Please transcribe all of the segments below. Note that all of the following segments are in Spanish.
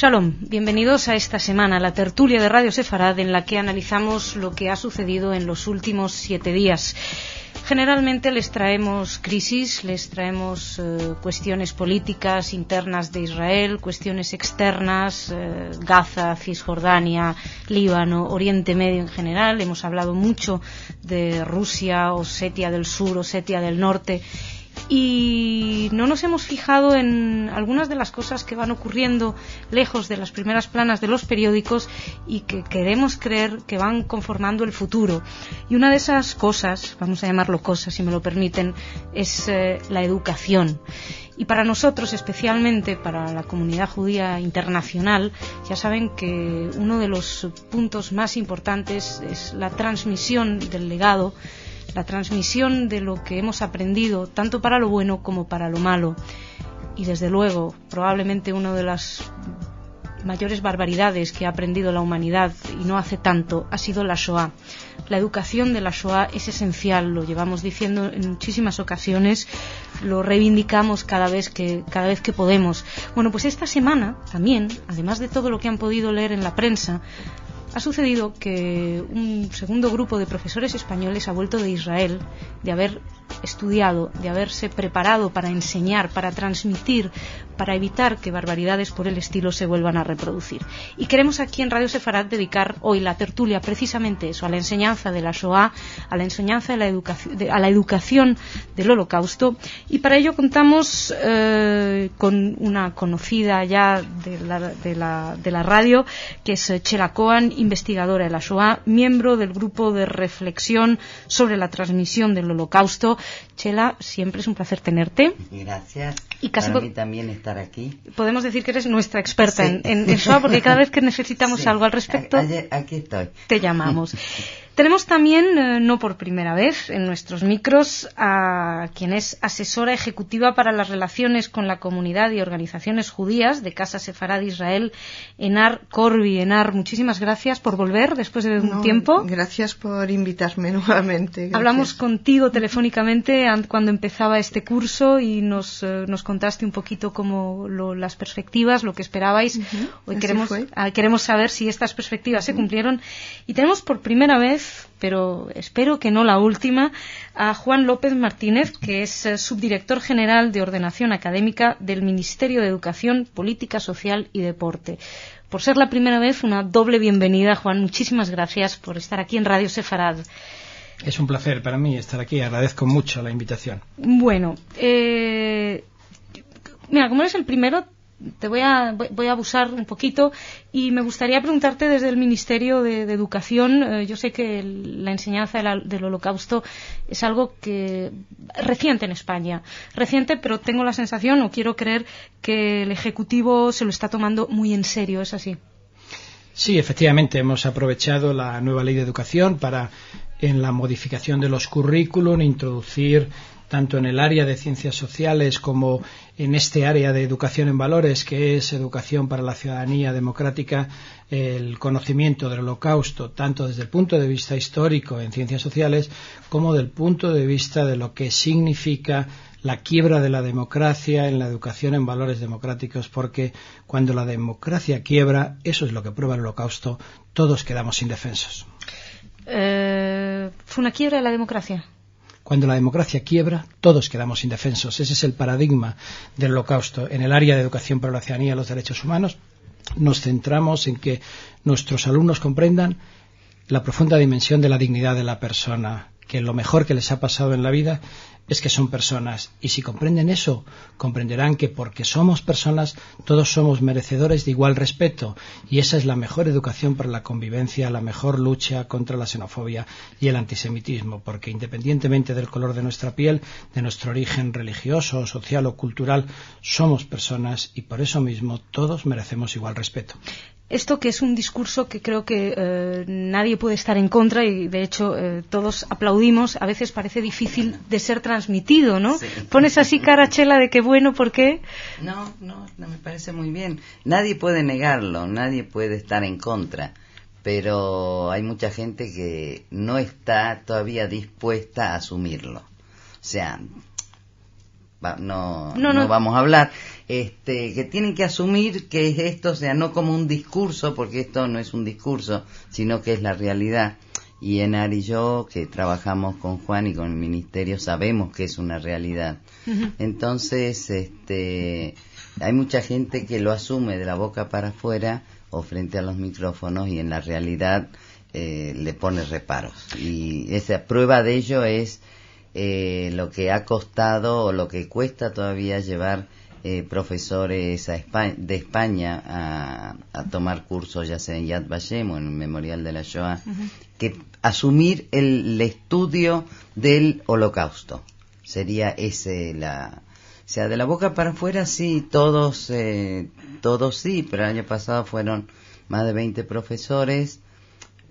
Shalom, bienvenidos a esta semana, la tertulia de Radio Sefarad, en la que analizamos lo que ha sucedido en los últimos 7 días. Generalmente les traemos crisis, les traemos cuestiones políticas internas de Israel, cuestiones externas, Gaza, Cisjordania, Líbano, Oriente Medio en general. Hemos hablado mucho de Rusia, Osetia del Sur, Osetia del Norte. Y no nos hemos fijado en algunas de las cosas que van ocurriendo lejos de las primeras planas de los periódicos y que queremos creer que van conformando el futuro. Y una de esas cosas, vamos a llamarlo cosas si me lo permiten, es la educación. Y para nosotros, especialmente para la comunidad judía internacional, ya saben que uno de los puntos más importantes es la transmisión del legado, la transmisión de lo que hemos aprendido, tanto para lo bueno como para lo malo. Y desde luego, probablemente una de las mayores barbaridades que ha aprendido la humanidad, y no hace tanto, ha sido la Shoah. La educación de la Shoah es esencial, lo llevamos diciendo en muchísimas ocasiones, lo reivindicamos cada vez que podemos. Bueno, pues esta semana también, además de todo lo que han podido leer en la prensa, ha sucedido que un segundo grupo de profesores españoles ha vuelto de Israel, de haber estudiado, de haberse preparado para enseñar, para transmitir, para evitar que barbaridades por el estilo se vuelvan a reproducir. Y queremos aquí en Radio Sefarad dedicar hoy la tertulia precisamente eso, a la enseñanza de la Shoah, a la enseñanza de la educación del Holocausto. Y para ello contamos con una conocida ya de la radio, que es Chela Cohen, investigadora de la Shoah, miembro del grupo de reflexión sobre la transmisión del Holocausto. Chela, siempre es un placer tenerte. Gracias. Y casi para mí también estar aquí. Podemos decir que eres nuestra experta en Shoah, porque cada vez que necesitamos algo al respecto, aquí estoy. Te llamamos. Tenemos también, no por primera vez, en nuestros micros a quien es asesora ejecutiva para las relaciones con la comunidad y organizaciones judías de Casa Sefarad Israel, Enar Corbi. Enar, muchísimas gracias por volver después de un tiempo. Gracias por invitarme nuevamente. Gracias. Hablamos contigo telefónicamente cuando empezaba este curso y nos contaste un poquito cómo las perspectivas, lo que esperabais. Hoy queremos saber si estas perspectivas se cumplieron. Y tenemos por primera vez, pero espero que no la última, a Juan López Martínez, que es subdirector general de Ordenación Académica del Ministerio de Educación, Política Social y Deporte. Por ser la primera vez, una doble bienvenida, Juan. Muchísimas gracias por estar aquí en Radio Sefarad. Es un placer para mí estar aquí. Agradezco mucho la invitación. Bueno, mira, como eres el primero, voy a abusar un poquito y me gustaría preguntarte desde el Ministerio de Educación. Yo sé que la enseñanza del Holocausto es algo que reciente en España, pero tengo la sensación, o quiero creer, que el Ejecutivo se lo está tomando muy en serio. ¿Es así? Sí, efectivamente, hemos aprovechado la nueva Ley de Educación para, en la modificación de los currículum, introducir tanto en el área de ciencias sociales como en este área de educación en valores, que es educación para la ciudadanía democrática, el conocimiento del Holocausto, tanto desde el punto de vista histórico en ciencias sociales, como del punto de vista de lo que significa la quiebra de la democracia en la educación en valores democráticos, porque cuando la democracia quiebra, eso es lo que prueba el Holocausto, todos quedamos indefensos. ¿Fue una quiebra de la democracia? Cuando la democracia quiebra, todos quedamos indefensos. Ese es el paradigma del Holocausto. En el área de educación para la ciudadanía y los derechos humanos nos centramos en que nuestros alumnos comprendan la profunda dimensión de la dignidad de la persona, que lo mejor que les ha pasado en la vida es que son personas, y si comprenden eso, comprenderán que porque somos personas, todos somos merecedores de igual respeto, y esa es la mejor educación para la convivencia, la mejor lucha contra la xenofobia y el antisemitismo, porque independientemente del color de nuestra piel, de nuestro origen religioso, social o cultural, somos personas y por eso mismo todos merecemos igual respeto. Esto, que es un discurso que creo que nadie puede estar en contra, y de hecho todos aplaudimos, a veces parece difícil de ser transmitido, ¿no? Sí. Pones así cara, Chela, de que bueno, ¿por qué? No me parece muy bien. Nadie puede negarlo, nadie puede estar en contra, pero hay mucha gente que no está todavía dispuesta a asumirlo. O sea, no vamos a hablar, que tienen que asumir que esto sea no como un discurso, porque esto no es un discurso, sino que es la realidad. Y Enar y yo, que trabajamos con Juan y con el Ministerio, sabemos que es una realidad. Uh-huh. Entonces, hay mucha gente que lo asume de la boca para afuera o frente a los micrófonos, y en la realidad le pone reparos. Y esa prueba de ello es lo que ha costado o lo que cuesta todavía llevar profesores de España a tomar cursos, ya sea en Yad Vashem o en el Memorial de la Shoah, uh-huh, que asumir el estudio del Holocausto. Sería ese o sea, de la boca para afuera sí, todos sí, pero el año pasado fueron más de 20 profesores.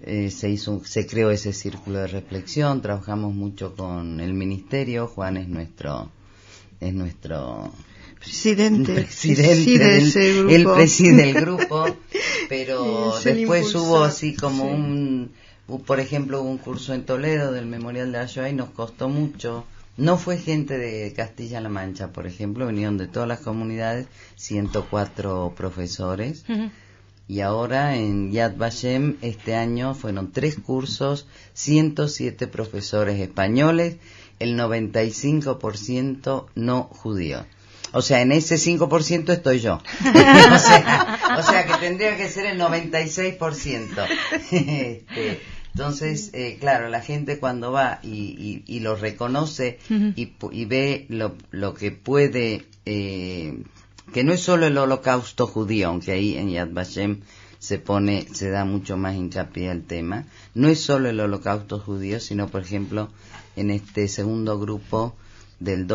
Se creó ese círculo de reflexión, trabajamos mucho con el Ministerio. Juan es nuestro presidente él preside el grupo, pero después hubo así como por ejemplo, hubo un curso en Toledo del Memorial de la Shoah y nos costó mucho. No fue gente de Castilla-La Mancha, por ejemplo, vinieron de todas las comunidades, 104 profesores. Uh-huh. Y ahora en Yad Vashem este año fueron 3 cursos, 107 profesores españoles, el 95% no judíos. O sea, en ese 5% estoy yo. o sea que tendría que ser el 96%. Entonces, claro, la gente cuando va y lo reconoce, uh-huh, y ve lo que puede, que no es solo el Holocausto judío, aunque ahí en Yad Vashem se da mucho más hincapié al tema, no es solo el Holocausto judío, sino, por ejemplo, en este segundo grupo del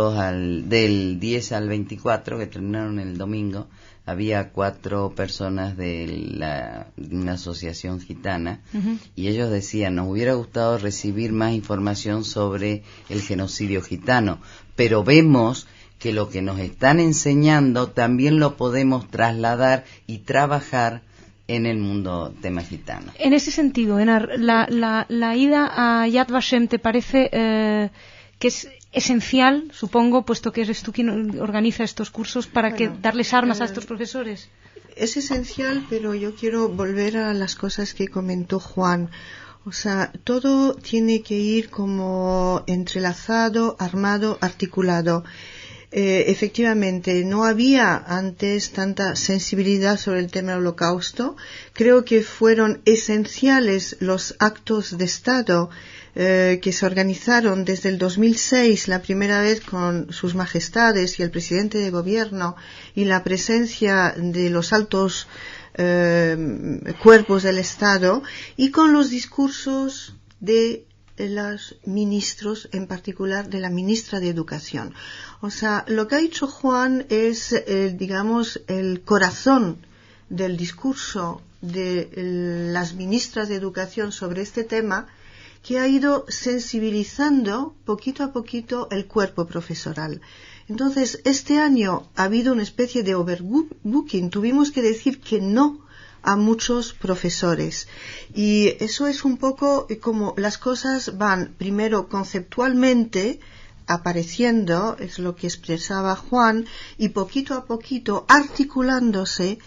10 al 24, que terminaron el domingo, había 4 personas de una asociación gitana, uh-huh, y ellos decían, nos hubiera gustado recibir más información sobre el genocidio gitano, pero vemos que lo que nos están enseñando también lo podemos trasladar y trabajar en el mundo tema gitano. En ese sentido, Enar, la ida a Yad Vashem, ¿te parece que es esencial, supongo, puesto que eres tú quien organiza estos cursos, para darles armas a estos profesores? Es esencial, pero yo quiero volver a las cosas que comentó Juan. O sea, todo tiene que ir como entrelazado, armado, articulado. Efectivamente, no había antes tanta sensibilidad sobre el tema del Holocausto. Creo que fueron esenciales los actos de Estado que se organizaron desde el 2006, la primera vez con sus majestades y el presidente de gobierno, y la presencia de los altos cuerpos del Estado, y con los discursos de los ministros, en particular de la ministra de Educación. O sea, lo que ha dicho Juan es, digamos, el corazón del discurso de las ministras de Educación sobre este tema, que ha ido sensibilizando poquito a poquito el cuerpo profesoral. Entonces, este año ha habido una especie de overbooking. Tuvimos que decir que no a muchos profesores. Y eso es un poco como las cosas van primero conceptualmente apareciendo, es lo que expresaba Juan, y poquito a poquito articulándose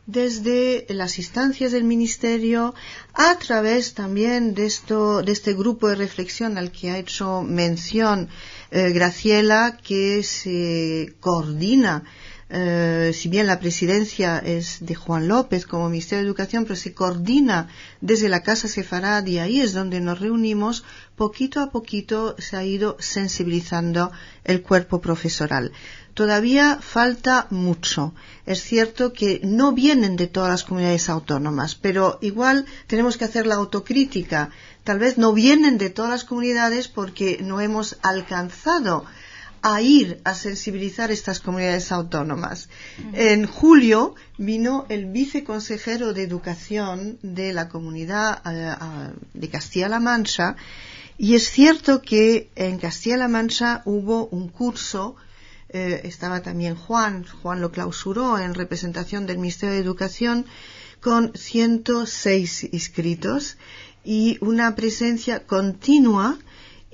desde las instancias del Ministerio, a través también de este grupo de reflexión al que ha hecho mención Graciela, que se coordina, si bien la presidencia es de Juan López como Ministerio de Educación, pero se coordina desde la Casa Sefarad, y ahí es donde nos reunimos. Poquito a poquito se ha ido sensibilizando el cuerpo profesoral. Todavía falta mucho. Es cierto que no vienen de todas las comunidades autónomas, pero igual tenemos que hacer la autocrítica. Tal vez no vienen de todas las comunidades porque no hemos alcanzado a ir a sensibilizar estas comunidades autónomas. En julio vino el viceconsejero de Educación de la comunidad de Castilla-La Mancha, y es cierto que en Castilla-La Mancha hubo un curso. Estaba también Juan lo clausuró en representación del Ministerio de Educación, con 106 inscritos y una presencia continua,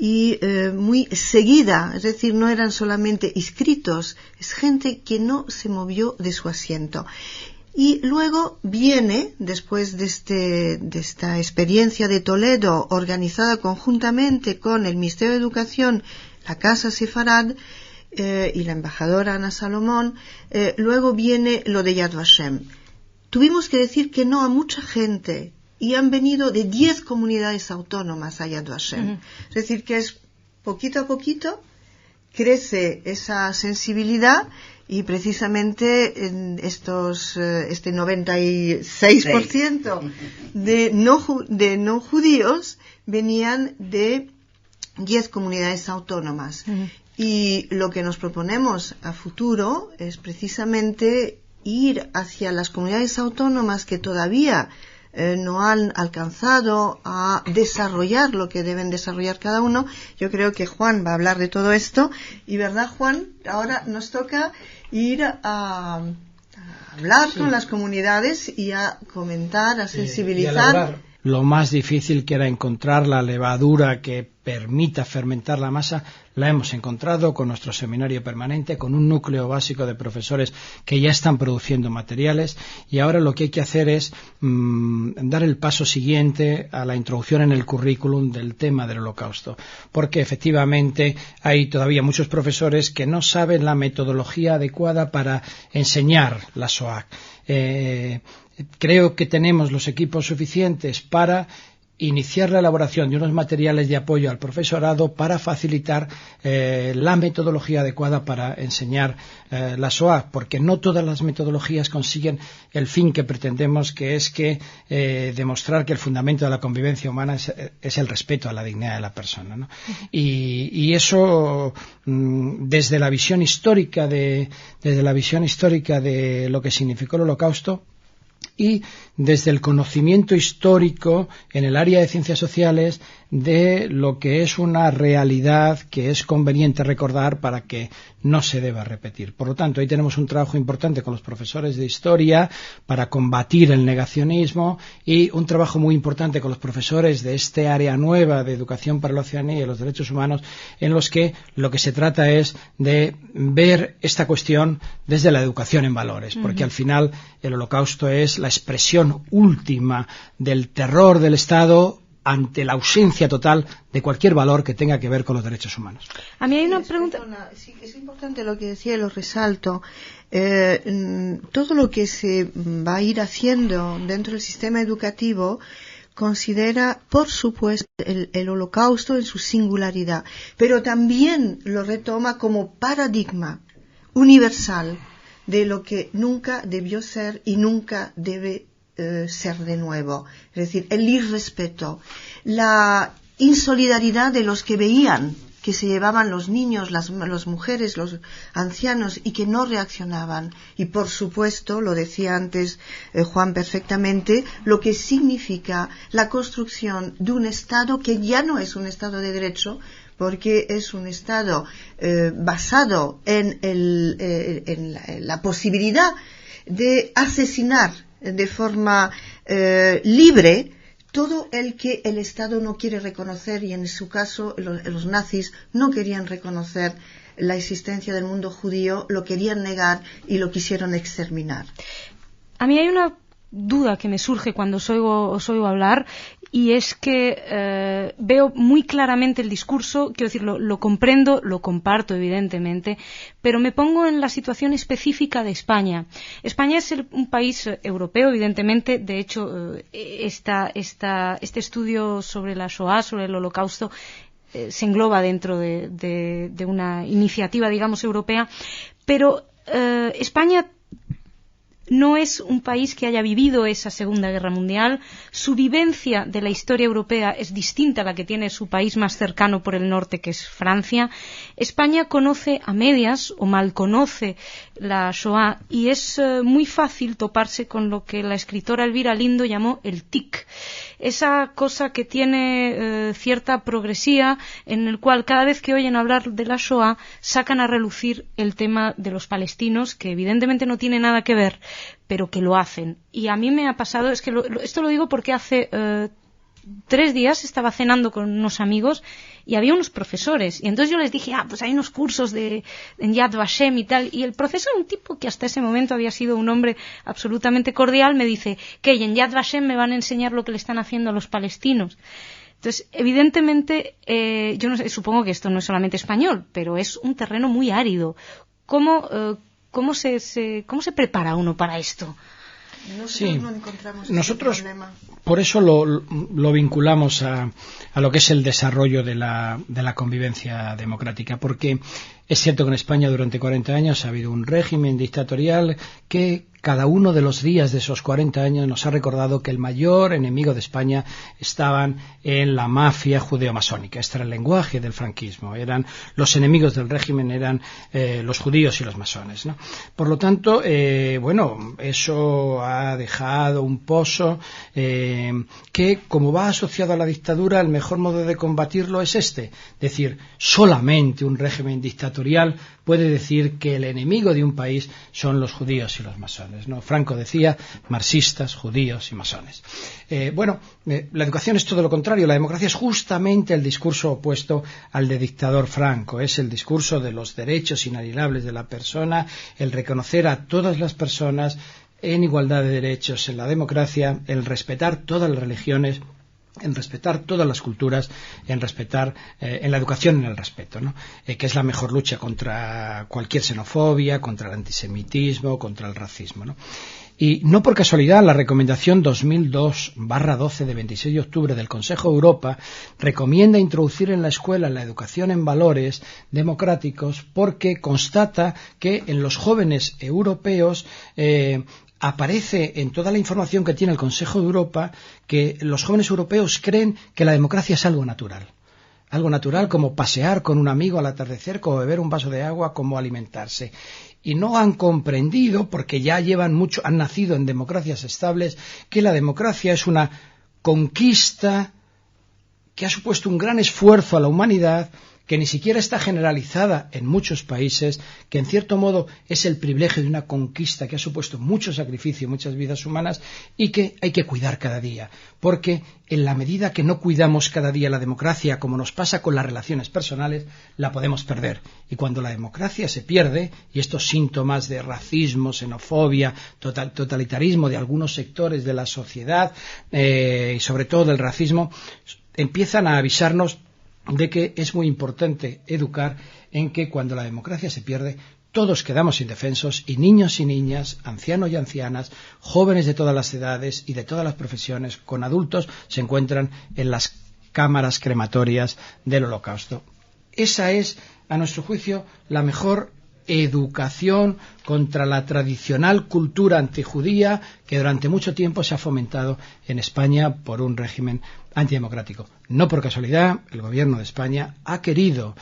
y muy seguida, es decir, no eran solamente inscritos, es gente que no se movió de su asiento. Y luego viene, después de esta experiencia de Toledo, organizada conjuntamente con el Ministerio de Educación, la Casa Sefarad y la embajadora Ana Salomón, luego viene lo de Yad Vashem. Tuvimos que decir que no a mucha gente, y han venido de 10 comunidades autónomas a Yad Vashem. Es decir, que es poquito a poquito crece esa sensibilidad, y precisamente en este 96% de no judíos venían de 10 comunidades autónomas. Y lo que nos proponemos a futuro es precisamente ir hacia las comunidades autónomas que todavía no han alcanzado a desarrollar lo que deben desarrollar cada uno. Yo creo que Juan va a hablar de todo esto. Y verdad, Juan, ahora nos toca ir a hablar con las comunidades y a comentar, a sensibilizar. Lo más difícil, que era encontrar la levadura que permita fermentar la masa, la hemos encontrado con nuestro seminario permanente, con un núcleo básico de profesores que ya están produciendo materiales, y ahora lo que hay que hacer es dar el paso siguiente a la introducción en el currículum del tema del Holocausto, porque efectivamente hay todavía muchos profesores que no saben la metodología adecuada para enseñar la Shoah. Creo que tenemos los equipos suficientes para iniciar la elaboración de unos materiales de apoyo al profesorado para facilitar la metodología adecuada para enseñar la Shoah, porque no todas las metodologías consiguen el fin que pretendemos, que es demostrar que el fundamento de la convivencia humana es el respeto a la dignidad de la persona, ¿no? Y eso, desde la visión histórica de lo que significó el Holocausto, y desde el conocimiento histórico en el área de ciencias sociales de lo que es una realidad que es conveniente recordar para que no se deba repetir. Por lo tanto, ahí tenemos un trabajo importante con los profesores de historia para combatir el negacionismo, y un trabajo muy importante con los profesores de este área nueva de educación para la ciudadanía y los derechos humanos, en los que lo que se trata es de ver esta cuestión desde la educación en valores, porque al final el Holocausto es la expresión última del terror del Estado ante la ausencia total de cualquier valor que tenga que ver con los derechos humanos. A mí hay una pregunta. Sí, es importante lo que decía y lo resalto. Todo lo que se va a ir haciendo dentro del sistema educativo considera, por supuesto, el Holocausto en su singularidad, pero también lo retoma como paradigma universal de lo que nunca debió ser y nunca debe ser de nuevo. Es decir, el irrespeto, la insolidaridad de los que veían que se llevaban los niños, las mujeres, los ancianos, y que no reaccionaban. Y por supuesto, lo decía antes Juan perfectamente, lo que significa la construcción de un Estado que ya no es un Estado de derecho, porque es un Estado basado en la posibilidad de asesinar de forma libre todo el que el Estado no quiere reconocer, y en su caso los nazis no querían reconocer la existencia del mundo judío, lo querían negar y lo quisieron exterminar. A mí hay una duda que me surge cuando os oigo hablar, y es que veo muy claramente el discurso, quiero decir, lo comprendo, lo comparto evidentemente, pero me pongo en la situación específica de España. España es un país europeo, evidentemente. De hecho, este estudio sobre la Shoah, sobre el Holocausto, se engloba dentro de una iniciativa, digamos, europea, pero España no es un país que haya vivido esa Segunda Guerra Mundial. Su vivencia de la historia europea es distinta a la que tiene su país más cercano por el norte, que es Francia. España conoce a medias o mal conoce la Shoah, y es muy fácil toparse con lo que la escritora Elvira Lindo llamó el tic. Esa cosa que tiene cierta progresía, en el cual cada vez que oyen hablar de la Shoah sacan a relucir el tema de los palestinos, que evidentemente no tiene nada que ver, pero que lo hacen. Y a mí me ha pasado, es que esto lo digo porque hace 3 días estaba cenando con unos amigos y había unos profesores, y entonces yo les dije, pues hay unos cursos en Yad Vashem y tal, y el profesor, un tipo que hasta ese momento había sido un hombre absolutamente cordial, me dice que en Yad Vashem me van a enseñar lo que le están haciendo a los palestinos. Entonces, evidentemente, yo no sé, supongo que esto no es solamente español, pero es un terreno muy árido. ¿Cómo se prepara uno para esto? Nosotros no encontramos nosotros problema. Por eso lo vinculamos a lo que es el desarrollo de la convivencia democrática, porque es cierto que en España durante 40 años ha habido un régimen dictatorial que cada uno de los días de esos 40 años nos ha recordado que el mayor enemigo de España estaban en la mafia judeo-masónica. Este era el lenguaje del franquismo. Los enemigos del régimen eran los judíos y los masones, ¿no? Por lo tanto, eso ha dejado un pozo que, como va asociado a la dictadura, el mejor modo de combatirlo es este. Es decir, solamente un régimen dictatorial puede decir que el enemigo de un país son los judíos y los masones, ¿no? Franco decía marxistas, judíos y masones. La educación es todo lo contrario. La democracia es justamente el discurso opuesto al de dictador Franco. Es el discurso de los derechos inalienables de la persona, el reconocer a todas las personas en igualdad de derechos en la democracia, el respetar todas las religiones, en respetar todas las culturas, en respetar en la educación en el respeto, ¿no? Que es la mejor lucha contra cualquier xenofobia, contra el antisemitismo, contra el racismo, ¿no? Y no por casualidad la recomendación 2002/12 de 26 de octubre del Consejo de Europa recomienda introducir en la escuela la educación en valores democráticos, porque constata que en los jóvenes europeos aparece en toda la información que tiene el Consejo de Europa que los jóvenes europeos creen que la democracia es algo natural. Algo natural como pasear con un amigo al atardecer, como beber un vaso de agua, como alimentarse. Y no han comprendido, porque ya han nacido en democracias estables, que la democracia es una conquista que ha supuesto un gran esfuerzo a la humanidad, que ni siquiera está generalizada en muchos países, que en cierto modo es el privilegio de una conquista que ha supuesto mucho sacrificio, muchas vidas humanas, y que hay que cuidar cada día, porque en la medida que no cuidamos cada día la democracia, como nos pasa con las relaciones personales, la podemos perder. Y cuando la democracia se pierde, y estos síntomas de racismo, xenofobia, totalitarismo de algunos sectores de la sociedad, y sobre todo del racismo, empiezan a avisarnos de que es muy importante educar en que cuando la democracia se pierde, todos quedamos indefensos, y niños y niñas, ancianos y ancianas, jóvenes de todas las edades y de todas las profesiones, con adultos, se encuentran en las cámaras crematorias del Holocausto. Esa es, a nuestro juicio, la mejor educación contra la tradicional cultura antijudía que durante mucho tiempo se ha fomentado en España por un régimen antidemocrático. No por casualidad, el gobierno de España ha querido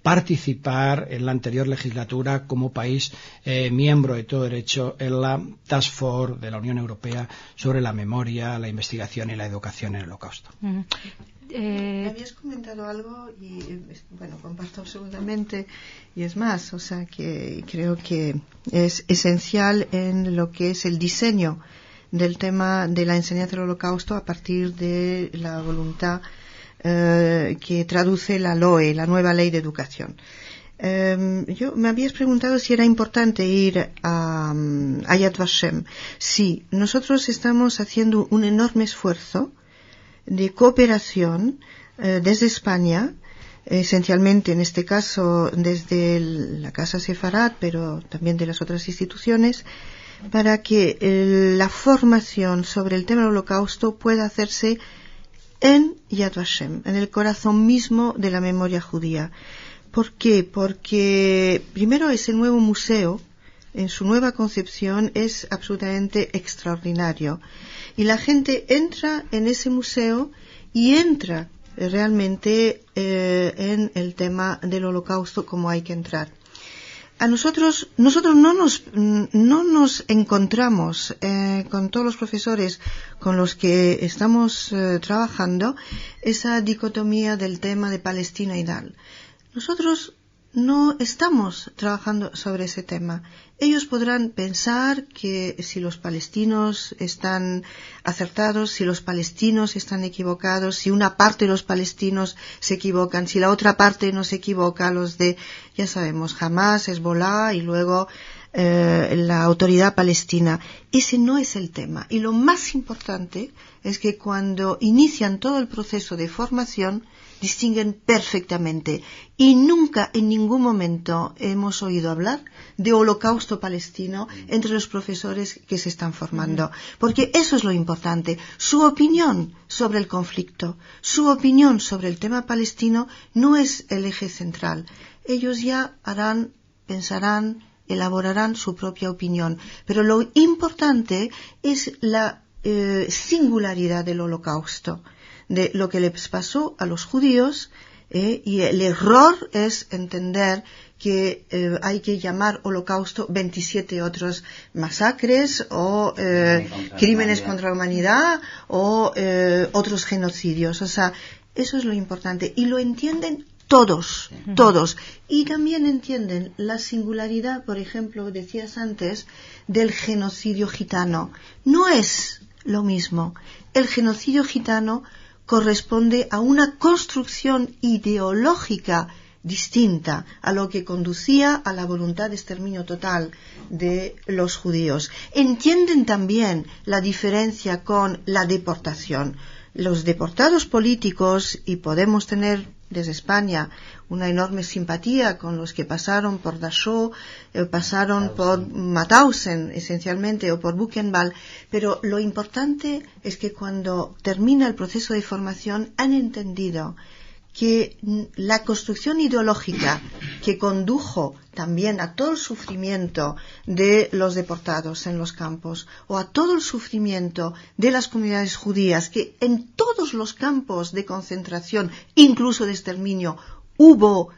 participar en la anterior legislatura como país miembro de todo derecho en la Task Force de la Unión Europea sobre la memoria, la investigación y la educación en el Holocausto. Habías comentado algo y comparto absolutamente, y es más, que creo que es esencial en lo que es el diseño del tema de la enseñanza del Holocausto a partir de la voluntad que traduce la LOE, la nueva ley de educación. Yo me habías preguntado si era importante ir a Yad Vashem. Sí, nosotros estamos haciendo un enorme esfuerzo de cooperación desde España, esencialmente en este caso desde la Casa Sefarad, pero también de las otras instituciones, para que la formación sobre el tema del Holocausto pueda hacerse en Yad Vashem, en el corazón mismo de la memoria judía. ¿Por qué? Porque primero ese nuevo museo, en su nueva concepción, es absolutamente extraordinario. Y la gente entra en ese museo y entra realmente en el tema del Holocausto como hay que entrar. A nosotros no nos encontramos con todos los profesores con los que estamos trabajando esa dicotomía del tema de Palestina y tal. Nosotros no estamos trabajando sobre ese tema. Ellos podrán pensar que si los palestinos están acertados, si los palestinos están equivocados, si una parte de los palestinos se equivocan, si la otra parte no se equivoca, los de, ya sabemos, Hamas, Hezbollah y luego la autoridad palestina. Ese no es el tema. Y lo más importante es que cuando inician todo el proceso de formación, distinguen perfectamente. Y nunca, en ningún momento, hemos oído hablar de holocausto palestino entre los profesores que se están formando. Porque eso es lo importante. Su opinión sobre el conflicto, su opinión sobre el tema palestino no es el eje central. Ellos ya harán, pensarán, elaborarán su propia opinión. Pero lo importante es la singularidad del holocausto, de lo que les pasó a los judíos, y el error es entender que hay que llamar holocausto 27 otros masacres o crímenes contra la humanidad o otros genocidios. O sea, eso es lo importante. Y lo entienden todos. Y también entienden la singularidad, por ejemplo, decías antes, del genocidio gitano. No es lo mismo. El genocidio gitano corresponde a una construcción ideológica distinta a lo que conducía a la voluntad de exterminio total de los judíos. Entienden también la diferencia con la deportación. Los deportados políticos, y podemos tener desde España una enorme simpatía con los que pasaron por Dachau, pasaron por Mauthausen esencialmente, o por Buchenwald, pero lo importante es que cuando termina el proceso de formación han entendido que la construcción ideológica que condujo también a todo el sufrimiento de los deportados en los campos, o a todo el sufrimiento de las comunidades judías, que en todos los campos de concentración, incluso de exterminio, hubo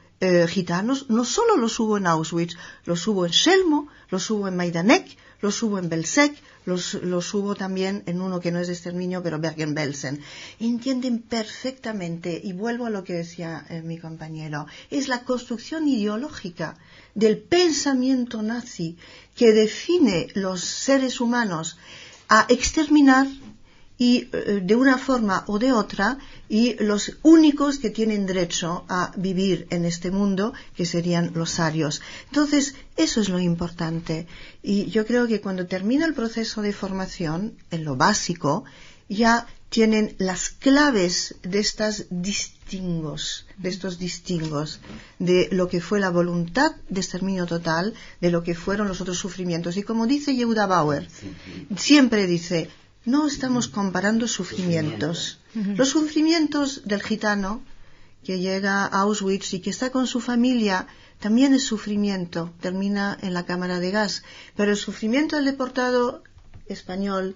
gitanos, no solo los hubo en Auschwitz, los hubo en Chelmo, los hubo en Majdanek, los hubo en Belzec, los hubo también en uno que no es de exterminio, pero Bergen-Belsen. Entienden perfectamente, y vuelvo a lo que decía mi compañero, es la construcción ideológica del pensamiento nazi que define los seres humanos a exterminar, y de una forma o de otra, y los únicos que tienen derecho a vivir en este mundo, que serían los arios. Entonces, eso es lo importante. Y yo creo que cuando termina el proceso de formación, en lo básico, ya tienen las claves de estos distingos, de lo que fue la voluntad de exterminio total, de lo que fueron los otros sufrimientos. Y como dice Yehuda Bauer, siempre dice, no estamos comparando sufrimientos. Los sufrimientos del gitano que llega a Auschwitz y que está con su familia también es sufrimiento, termina en la cámara de gas. Pero el sufrimiento del deportado español,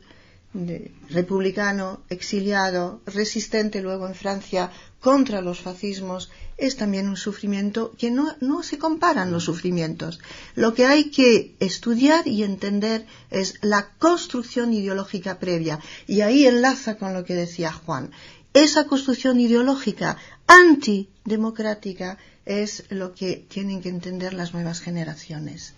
republicano, exiliado, resistente luego en Francia contra los fascismos, es también un sufrimiento que no se comparan los sufrimientos. Lo que hay que estudiar y entender es la construcción ideológica previa, y ahí enlaza con lo que decía Juan. Esa construcción ideológica antidemocrática es lo que tienen que entender las nuevas generaciones.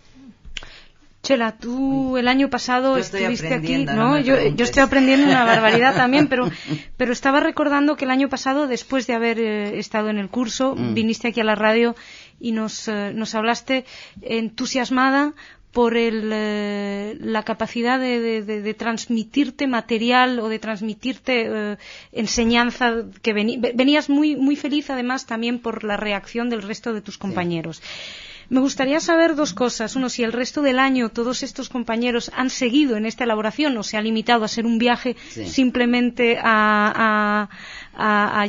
Chela, tú el año pasado estuviste aquí, ¿no? Yo estoy aprendiendo una barbaridad también, pero estaba recordando que el año pasado, después de haber estado en el curso, viniste aquí a la radio y nos hablaste entusiasmada por la capacidad de transmitirte material o de transmitirte enseñanza, que venías muy feliz además también por la reacción del resto de tus compañeros. Sí. Me gustaría saber dos cosas. Uno, si el resto del año todos estos compañeros han seguido en esta elaboración o se ha limitado a ser un viaje simplemente a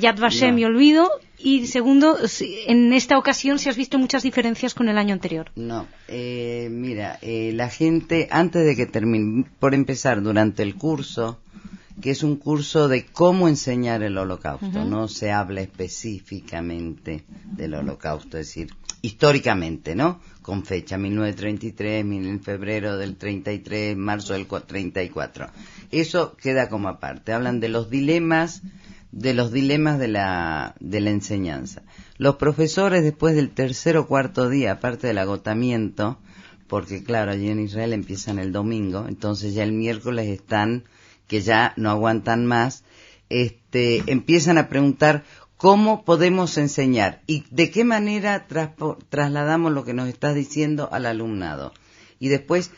Yad Vashem y olvido. Y segundo, en esta ocasión si has visto muchas diferencias con el año anterior. No, mira, la gente, antes de que termine, por empezar, durante el curso, que es un curso de cómo enseñar el holocausto, no se habla específicamente del holocausto, es decir, históricamente, ¿no? Con fecha 1933, en febrero del 33, marzo del 34. Eso queda como aparte. Hablan de los dilemas de la enseñanza. Los profesores después del tercer o cuarto día, aparte del agotamiento, porque claro, allí en Israel empiezan el domingo, entonces ya el miércoles están, que ya no aguantan más, empiezan a preguntar cómo podemos enseñar y de qué manera trasladamos lo que nos estás diciendo al alumnado. Y después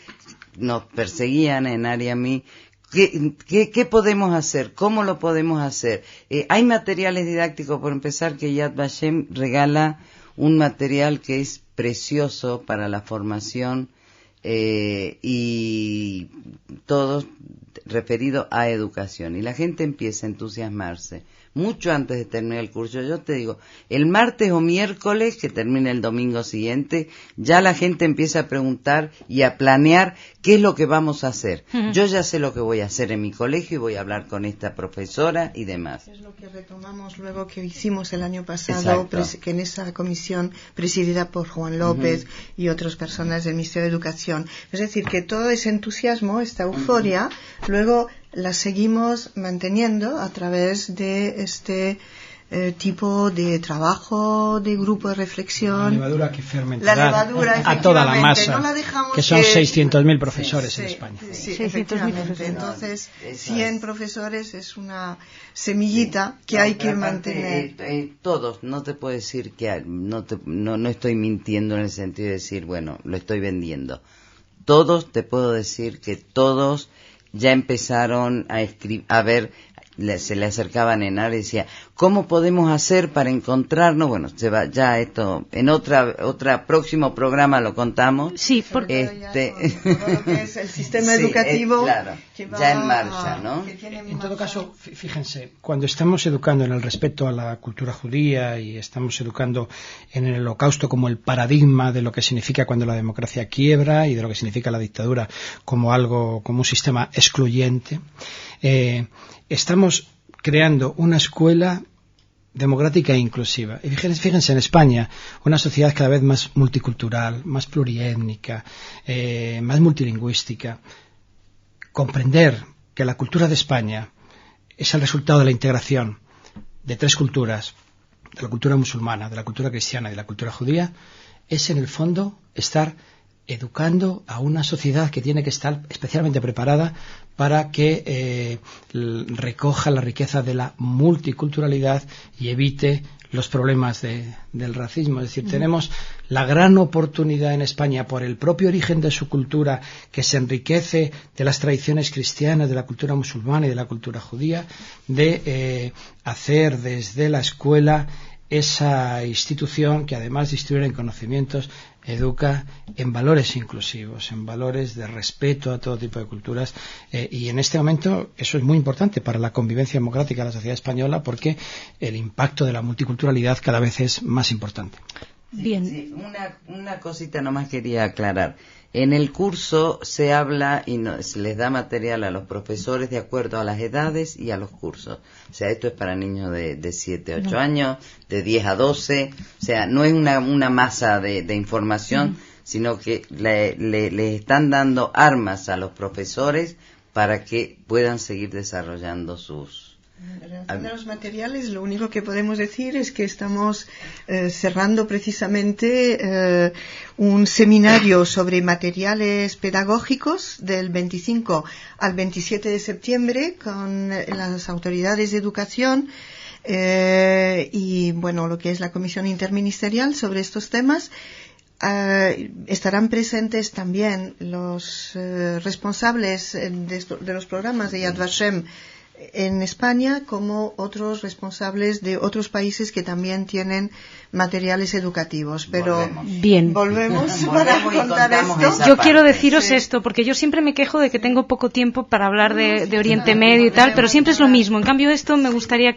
nos perseguían en Ari a mí. ¿Qué podemos hacer? ¿Cómo lo podemos hacer? Hay materiales didácticos, por empezar, que Yad Vashem regala un material que es precioso para la formación y todo referido a educación. Y la gente empieza a entusiasmarse mucho antes de terminar el curso. Yo te digo, el martes o miércoles, que termina el domingo siguiente, ya la gente empieza a preguntar y a planear qué es lo que vamos a hacer. Yo ya sé lo que voy a hacer en mi colegio y voy a hablar con esta profesora y demás. Es lo que retomamos luego que hicimos el año pasado, que en esa comisión presidida por Juan López y otras personas del Ministerio de Educación. Es decir, que todo ese entusiasmo, esta euforia, luego la seguimos manteniendo a través de este tipo de trabajo, de grupo de reflexión. La levadura que fermentará a toda la masa, no que son 600.000 profesores en España. Sí, efectivamente. Entonces, 100 profesores es una semillita que hay que mantener. Todos, no te puedo decir que no estoy mintiendo en el sentido de decir, bueno, lo estoy vendiendo. Todos, te puedo decir que todos ya empezaron a escribir, a ver, se le acercaban en área y decía, ¿cómo podemos hacer para encontrarnos? Bueno, se va ya esto, en otra próximo programa lo contamos. Sí, porque todo lo que es el sistema educativo, claro, que va ya en marcha, ¿no? En todo caso, fíjense, cuando estamos educando en el respeto a la cultura judía y estamos educando en el Holocausto como el paradigma de lo que significa cuando la democracia quiebra y de lo que significa la dictadura como un sistema excluyente, estamos creando una escuela democrática e inclusiva. Y fíjense en España, una sociedad cada vez más multicultural, más pluriétnica, más multilingüística. Comprender que la cultura de España es el resultado de la integración de tres culturas, de la cultura musulmana, de la cultura cristiana y de la cultura judía, es en el fondo estar educando a una sociedad que tiene que estar especialmente preparada para que recoja la riqueza de la multiculturalidad y evite los problemas del racismo. Es decir, tenemos la gran oportunidad en España, por el propio origen de su cultura, que se enriquece de las tradiciones cristianas, de la cultura musulmana y de la cultura judía, de hacer desde la escuela esa institución que, además de instruir en conocimientos, educa en valores inclusivos, en valores de respeto a todo tipo de culturas, y en este momento eso es muy importante para la convivencia democrática de la sociedad española, porque el impacto de la multiculturalidad cada vez es más importante. Bien. Sí, una cosita nomás quería aclarar. En el curso se habla y se les da material a los profesores de acuerdo a las edades y a los cursos. O sea, esto es para niños de 7 a 8 años, de 10 a 12. O sea, no es una masa de información, sino que le están dando armas a los profesores para que puedan seguir desarrollando sus... En relación a los materiales, lo único que podemos decir es que estamos cerrando precisamente un seminario sobre materiales pedagógicos del 25 al 27 de septiembre con las autoridades de educación y, bueno, lo que es la Comisión Interministerial sobre estos temas. Estarán presentes también los responsables de los programas de Yad Vashem en España, como otros responsables de otros países que también tienen materiales educativos. Pero volvemos para contar esto. Yo quiero deciros esto, porque yo siempre me quejo de que tengo poco tiempo para hablar de Oriente Medio y tal, pero siempre es lo mismo. En cambio, esto me gustaría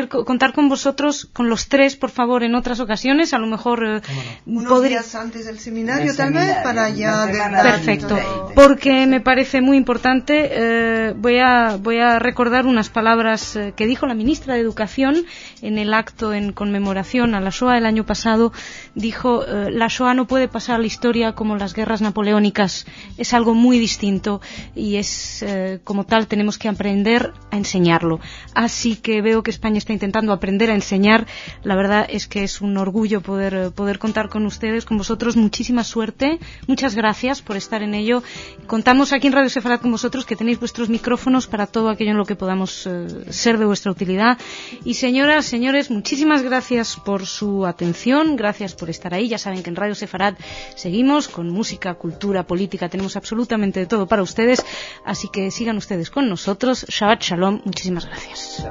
contar con vosotros, con los tres, por favor, en otras ocasiones, a lo mejor unos días antes del seminario, tal vez, para ya... Perfecto, porque me parece muy importante. Voy a recordar unas palabras que dijo la ministra de Educación en el acto en conmemoración a la Shoah el año pasado. Dijo, la Shoah no puede pasar a la historia como las guerras napoleónicas, es algo muy distinto y es como tal tenemos que aprender a enseñarlo. Así que veo que España está intentando aprender a enseñar. La verdad es que es un orgullo poder contar con ustedes, con vosotros. Muchísima suerte, muchas gracias por estar en ello. Contamos aquí en Radio Sefarad con vosotros, que tenéis vuestros micrófonos para todo aquello en lo que podamos ser de vuestra utilidad. Y señoras, señores, muchísimas gracias por su atención, gracias por estar ahí. Ya saben que en Radio Sefarad seguimos con música, cultura, política, tenemos absolutamente de todo para ustedes, así que sigan ustedes con nosotros. Shabbat Shalom, muchísimas gracias.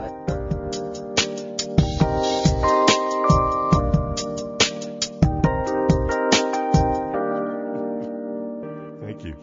Thank you.